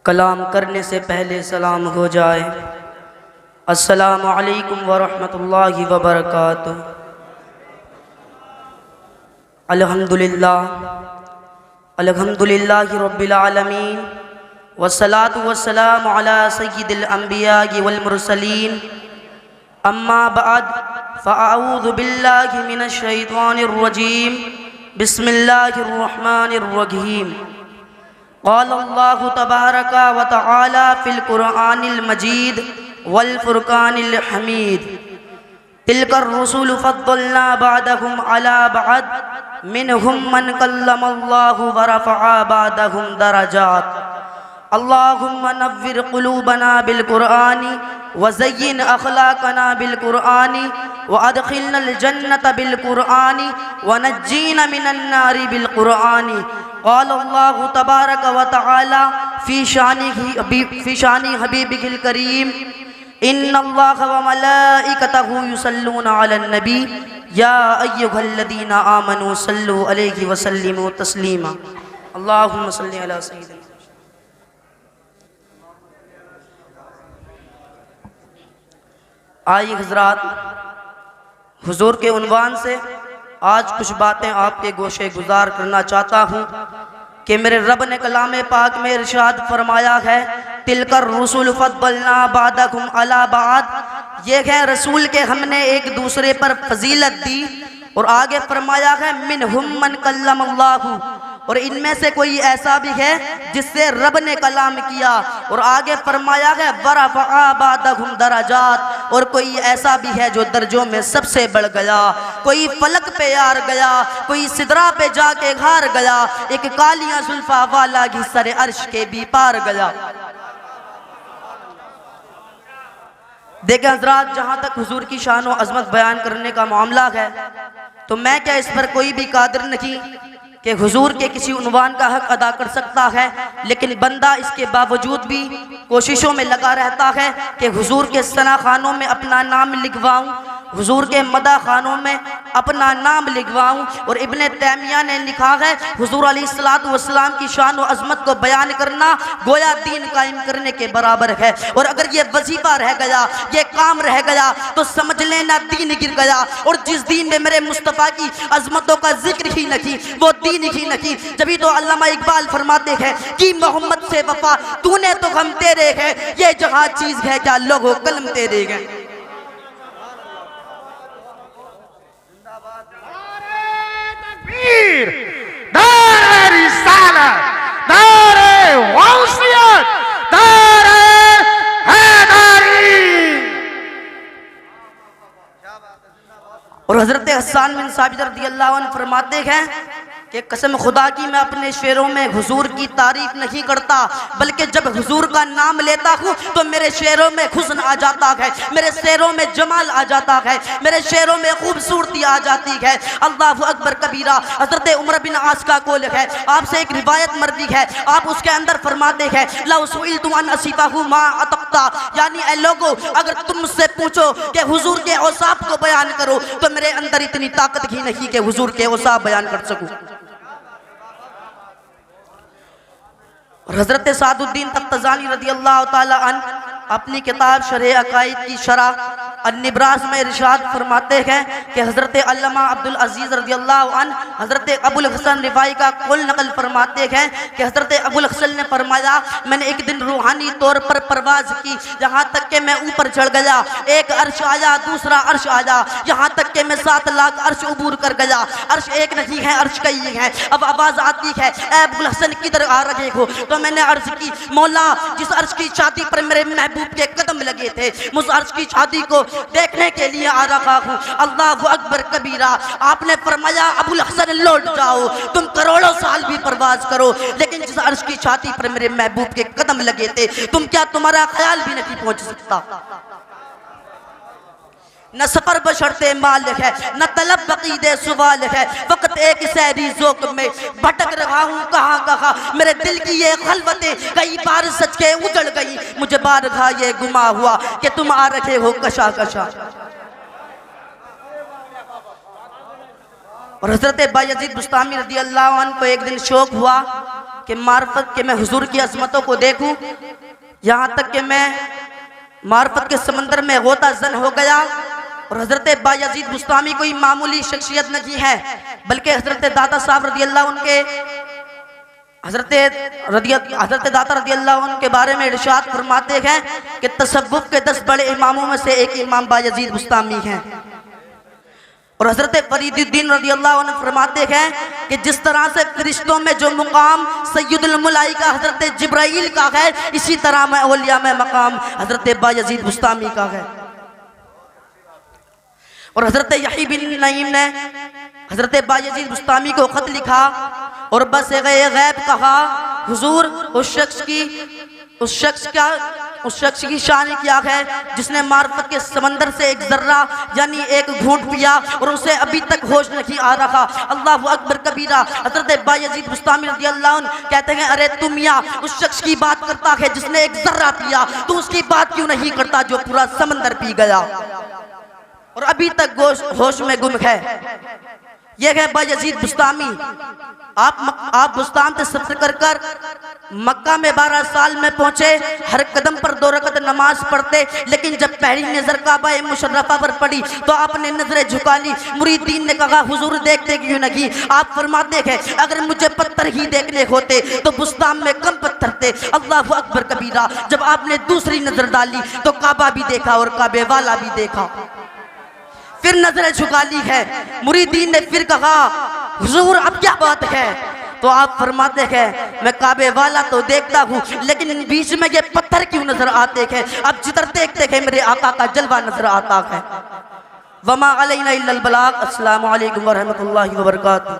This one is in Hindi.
कलाम करने से पहले सलाम हो जाए। अस्सलामु अलैकुम वरहमतुल्लाहि वबरकातुह। अल्हम्दुलिल्लाहि रब्बिल आलमीन वस्सलातु वस्सलामु अला सय्यिदिल अंबिया'i वल मुरसलीन अम्मा बअद फ़अऊज़ु बिल्लाहि मिनश शैतानिर रजीम बिस्मिल्लाहिर रहमानिर रहीम। क़ाल अल्लाहु तबारक व तआला फ़िल क़ुरआनिल मजीद वल फ़ुरक़ानिल हमीद। तिलकर रसूल फ़द्दलना बअदहुम अला बअद मिनहुम मन कल्लमल्लाहु व रफ़अ बअदहुम दरजात। अल्लाहुम्मा नव्विर क़ुलूबना बिल क़ुरआनी व ज़य्यिन अख़लाक़ना बिल क़ुरआनी व अदख़िलनल जन्नत बिल क़ुरआनी व नज्जीना मिनन नारि बिल क़ुरआनी। क़ाल अल्लाहु तबारक व तआला फ़ी शानि हबीबिहिल करीम इन्नल्लाह व मलाइकतहु युसल्लूना अलन नबी या अय्युहल्लज़ीना आमनू सल्लु अलैहि व सल्लिमू तस्लीमा। अल्लाहुम्मा सल्लि अला सय्यिदिना। आइए हज़रात, हुजूर के उन्वान से आज कुछ बातें आपके गोशे गुजार करना चाहता हूँ कि मेरे रब ने कलाम पाक में इरशाद फरमाया है, तिलकर रसूल फ़द्दलना बअदहुम अला बअद। ये है रसूल के हमने एक दूसरे पर फजीलत दी। और आगे फरमाया है मिनहुम मन कल्लमल्लाहु, और इनमें से कोई ऐसा भी है जिससे रब ने कलाम किया। और आगे फरमाया है वरफ़अ बअदहुम दरजात, और कोई ऐसा भी है जो दर्जों में सबसे बढ़ गया। कोई फलक पे यार गया, कोई सिदरा पे जाके हार गया, एक कालियां जुल्फा वाला घिसरे अर्श के भी पार गया। देखें हज़रात, जहाँ तक हुजूर की शान और अज़मत बयान करने का मामला है तो मैं क्या इस पर कोई भी कादिर नहीं कि हुजूर के किसी उन्वान का हक अदा कर सकता है, लेकिन बंदा इसके बावजूद भी कोशिशों में लगा रहता है कि हुजूर के सना खानों में अपना नाम लिखवाऊं, हुजूर के मदा खानों में अपना नाम लिखवाऊं। और इब्ने तैमिया ने लिखा है हुजूर अलैहिस्सलातु वस्सलाम की शान और अज़मत को बयान करना गोया दीन कायम करने के बराबर है। और अगर ये वजीफा रह गया, ये काम रह गया तो समझ लेना दीन गिर गया। और जिस दीन में मेरे मुस्तफ़ा की अज़मतों का जिक्र ही नहीं, वो दीन ही नहीं। जभी तो अल्लामा इकबाल फरमाते हैं कि मोहम्मद से वफा तूने तो हम तेरे हैं, ये जहाँ चीज़ है क्या लोगों कलम तेरे हैं। नारे रिसालत, नारे गौसियत, नारे हैदरी। और हज़रत हसन बिन साबित रज़ियल्लाहु अन्हु फरमाते हैं कि कसम खुदा की मैं अपने शेरों में हुजूर की तारीफ नहीं करता, बल्कि जब हुजूर का नाम लेता हूँ तो मेरे शेरों में हुस्न आ जाता है, मेरे शेरों में जमाल आ जाता है, मेरे शेरों में खूबसूरती आ जाती है। अल्लाहु अकबर कबीरा। हज़रत उमर बिन आस का कौल है, आपसे एक रिवायत मर्दी है, आप उसके अंदर फरमाते हैं लौ सुइलतु अन असिफहु मा अतक़ता, यानी ऐ लोगो अगर तुम मुझसे पूछो कि हुजूर के औसाफ को बयान करो तो मेरे अंदर इतनी ताकत ही नहीं कि हुजूर के औसाफ बयान कर सकूं। और हज़रत सादुद्दीन तख्तज़ानी रज़ियल्लाहु ताला अन्हु अपनी किताब शरह अकाइद की शरह अन्निब्रास में इरशाद फरमाते हैं कि हज़रत अल्लामा अब्दुल अजीज़ रज़ियल्लाहु अन्हु हज़रत अबुल हसन रिफाई का कुल नकल फरमाते हैं कि हज़रत अबुल हसन ने फरमाया मैंने एक दिन रूहानी तौर पर परवाज़ की, यहाँ तक कि मैं ऊपर चढ़ गया, एक अर्श आया, दूसरा अर्श आया, यहाँ तक कि मैं 7 लाख अर्श उबूर कर गया। अर्श एक नहीं है, अर्श कई है। अब आवाज़ आती है ए अबुल हसन किधर आ रहे हो? तो मैंने अर्ज की मौला जिस अर्श की छाती पर मेरे महबूब के कदम लगे थे, उस अर्श की छाती को देखने के लिए आ रहा हूँ। अल्लाहु अकबर कबीरा। आपने फरमाया अबुल हसन लौट जाओ, तुम करोड़ों साल भी परवाज करो, लेकिन जिस अर्श की छाती पर मेरे महबूब के कदम लगे थे तुम क्या तुम्हारा ख्याल भी नहीं पहुंच सकता। न सफर बशर्ते माल है, न तलब बकीदे सवाल है, वक्त एक सहरी ज़ोक़ में भटक रहा हूँ कहाँ कहाँ। मेरे दिल की ये खलवतें कई बार सच के उजड़ गई, मुझे बारहा ये गुमा हुआ कि तुम आ रखे हो कशा कशा। और हज़रत बायज़ीद बुस्तामी रज़ी अल्लाह अन्हु को एक दिन शौक हुआ कि मार्फत के मैं हुजूर की अजमतों को देखूं, यहाँ तक कि मैं मार्फत के समंदर में गोता जन हो गया। और हज़रत बायजीद बुस्तामी कोई मामूली शख्सियत नहीं है, बल्कि हज़रत दाता साहब रदी अल्लाह उनके हज़रत दाता रदी अल्लाह उनके बारे में इरशाद फरमाते हैं कि तसव्वुफ के 10 बड़े इमामों में से एक इमाम बायजीद बुस्तामी हैं। और हज़रत फरीदुद्दीन रदी अल्लाह अन्हु फरमाते हैं कि जिस तरह से फरिश्तों में जो मुकाम सैयदुल मलाइका हज़रत जिब्राइल का है, इसी तरह में औलिया में मकाम हज़रत बायजीद बुस्तामी का है। और हज़रत यही बिन नईम ने हज़रत बायजीद बुस्तामी को ख़त लिखा और बस गैब कहा, हुजूर उस शख्स की शान क्या है जिसने मार्फत के समंदर से एक जर्रा यानी एक घूंट पिया और उसे अभी तक होश नहीं आ रहा। अल्लाह अकबर कबीरा। हज़रत बायजीद बुस्तामी रज़ी अल्लाह अन्हु कहते हैं, अरे तुम या उस शख्स की बात करता है जिसने एक जर्रा पिया, तू उसकी बात क्यों नहीं करता जो पूरा समंदर पी गया और अभी तक होश में गुम है। यह है बायजीद बुस्तामी। आप बुस्तान से सफर कर मक्का में 12 साल में पहुंचे, हर कदम पर 2 रकत नमाज पढ़ते, लेकिन जब पहली नजर काबा मुशर्रफा पर पड़ी तो आपने नजरें झुका ली। मुरीदीन ने कहा, हुजूर देखते क्यों नहीं? आप फरमाते हैं, अगर मुझे पत्थर ही देखने होते तो बुस्तान में कम पत्थर थे। अल्लाह अकबर कबीरा। जब आपने दूसरी नजर डाली तो काबा भी देखा और काबे वाला भी देखा, फिर नजरें झुका ली है। मुरीदीन ने फिर कहा, हुजूर अब क्या बात है? तो आप फरमाते हैं, मैं काबे वाला तो देखता हूँ, लेकिन बीच में ये पत्थर क्यों नजर आते हैं? अब जिधर देखते हैं मेरे आका का जलवा नजर आता है। वमा अलैना इल्लल बलाग। अस्सलामु अलैकुम व रहमतुल्लाहि व बरकातुहू।